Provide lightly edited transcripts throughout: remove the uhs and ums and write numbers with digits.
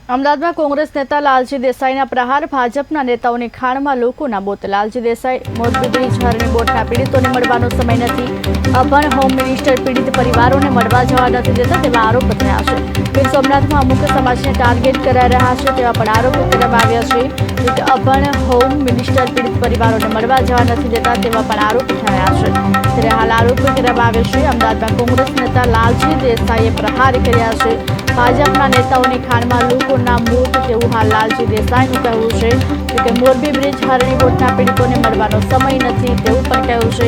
અમદાવાદમાં કોંગ્રેસ નેતા લાલજી દેસાઈના પ્રહાર, ભાજપના નેતાઓની ખાણમાં લોકોના મોત। લાલજી દેસાઈ મોરબી બ્રિજ હરણી બોટના પીડિતોને મળવાનો સમય નથી। અભણ હોમ મિનિસ્ટર પીડિત પરિવારોને મળવા જવા નથી દેતા તેવા આરોપ થયા છે। ગીર સોમનાથમાં અમુક સમાજને ટાર્ગેટ કરાઈ રહ્યા છે તેવા પણ આરોપ કરવામાં આવ્યા છે કે અભણ હોમ મિનિસ્ટર પીડિત પરિવારોને મળવા જવા નથી દેતા તેવા પણ આરોપ થયા છે। ત્યારે હાલ આરોપ કરવામાં આવ્યો છે અમદાવાદમાં કોંગ્રેસ નેતા લાલજી દેસાઈએ પ્રહાર કર્યા છે। ભાજપના નેતાઓની ખાણમાં લોકોના મોત તેવું હાલ લાલજી દેસાઈનું કહેવું છે કે મોરબી બ્રિજ હરણી બોટના પીડિતોને મળવાનો સમય નથી તેવું પણ કહ્યું છે।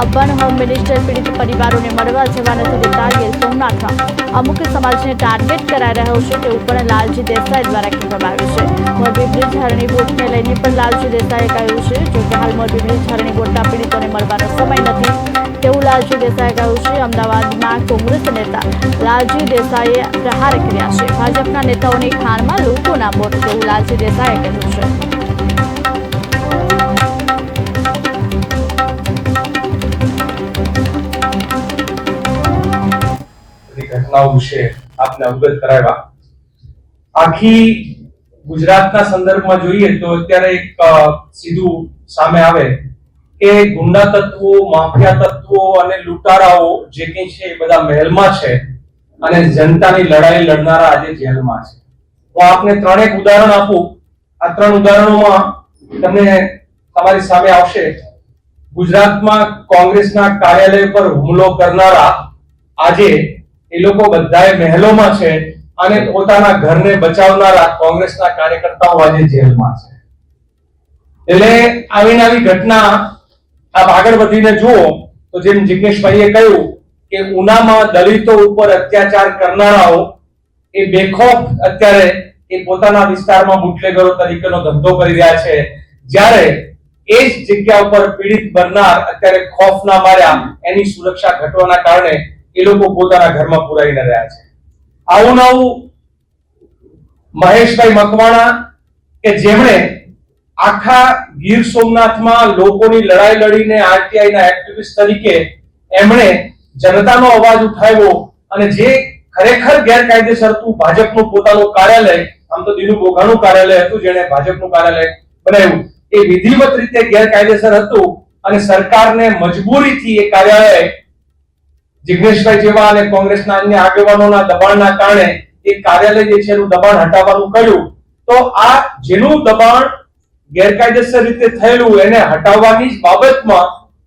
અભણ હોમ મિનિસ્ટર પીડિત પરિવારોને મળવા જવા નથી દેતા। ગીર સોમનાથમાં અમુક સમાજને ટાર્ગેટ કરાઈ રહ્યો છે તેવું પણ લાલજી દેસાઈ દ્વારા કહેવામાં આવ્યું છે। મોરબી બ્રિજ હરણી બોટને લઈને પણ લાલજી દેસાઈએ કહ્યું છે જોકે હાલ મોરબી બ્રિજ હરણી બોટના પીડિતોને મળવાનો સમય નથી તેવું લાલજી દેસાઈએ કહ્યું છે। અમદાવાદમાં કોંગ્રેસ નેતા લાલજી દેસાઈએ પ્રહાર કર્યા છે। ભાજપના નેતાઓની ખાણમાં લોકોના મોત તેવું લાલજી દેસાઈએ કહ્યું છે। ઘટનાઓ વિશે આપને અવગત કરાવ્યા। આખી ગુજરાતના સંદર્ભમાં જોઈએ તો અત્યારે એક સીધું સામે આવે કે ગુંડા તત્વો, માફિયા તત્વો અને લૂંટારાઓ જે કંઈ છે એ બધા મહેલમાં છે અને જનતાની લડાઈ લડનારા આજે જેલમાં છે। હું આપને ત્રણેક ઉદાહરણ આપું। આ ત્રણ ઉદાહરણોમાં તમને તમારી સામે આવશે। ગુજરાતમાં કોંગ્રેસના કાર્યાલય પર હુમલો કરનારા આજે એ લોકો બધાએ મહેલોમાં છે અને પોતાના ઘરને બચાવનારા કોંગ્રેસના કાર્યકર્તાઓ આજે જેલમાં છે। એટલે આવી ઘટના આપ આગળ વધીને જુઓ તો જેમ જિગ્નેશભાઈએ કહ્યું કે ઉનામાં દલિતો ઉપર અત્યાચાર કરનારાઓ એ બેખોફ અત્યારે એ પોતાના વિસ્તારમાં બુટલેગરો તરીકેનો ધંધો કરી રહ્યા છે, જ્યારે એ જ જગ્યા ઉપર પીડિત બનનાર અત્યારે ખોફના માર્યા એની સુરક્ષા ઘટવાના કારણે એ લોકો પોતાના ઘરમાં પુરાઈને રહ્યા છે। આવું નવું મહેશભાઈ મકવાણા કે જેમણે આખા ગીર સોમનાથમાં લોકોની લડાઈ લડીને આરટીઆઈ ના એક્ટિવિસ્ટ તરીકે એમણે જનતાનો અવાજ ઉઠાવ્યો અને જે ખરેખર ગેરકાયદેસર હતું ભાજપનું પોતાનું કાર્યાલય, આમ તો દિનુ બોઘાનું કાર્યાલય હતું જેણે ભાજપનું કાર્યાલય બનાવ્યું, એ વિધિવત રીતે ગેરકાયદેસર હતું અને સરકારને મજબૂરીથી એ કાર્યાલય જિગ્નેશભાઈ જેવા અને કોંગ્રેસના અન્ય આગેવાનોના દબાણના કારણે એ કાર્યાલય જે છે એનું દબાણ હટાવવાનું કહ્યું। તો આ જેનું દબાણ ગેરકાયદેસર રીતે થયેલું એને હટાવવાની જ બાબતમાં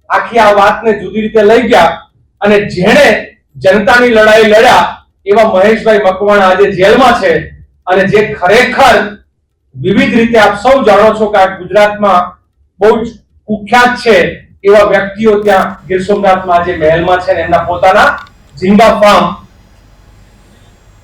આખી આ વાતને જુદી રીતે લઈ ગયા અને જેણે જનતાની લડાઈ લડ્યા એવા મહેશભાઈ મકવાણા આજે જેલમાં છે અને જે ખરેખર વિવિધ રીતે આપ સૌ જાણો છો કે આ ગુજરાતમાં બહુ જ કુખ્યાત છે એવા વ્યક્તિઓ ત્યાં ગીર સોમનાથમાં આજે મહેલમાં છે ને એમના પોતાના ઝીંગા ફાર્મ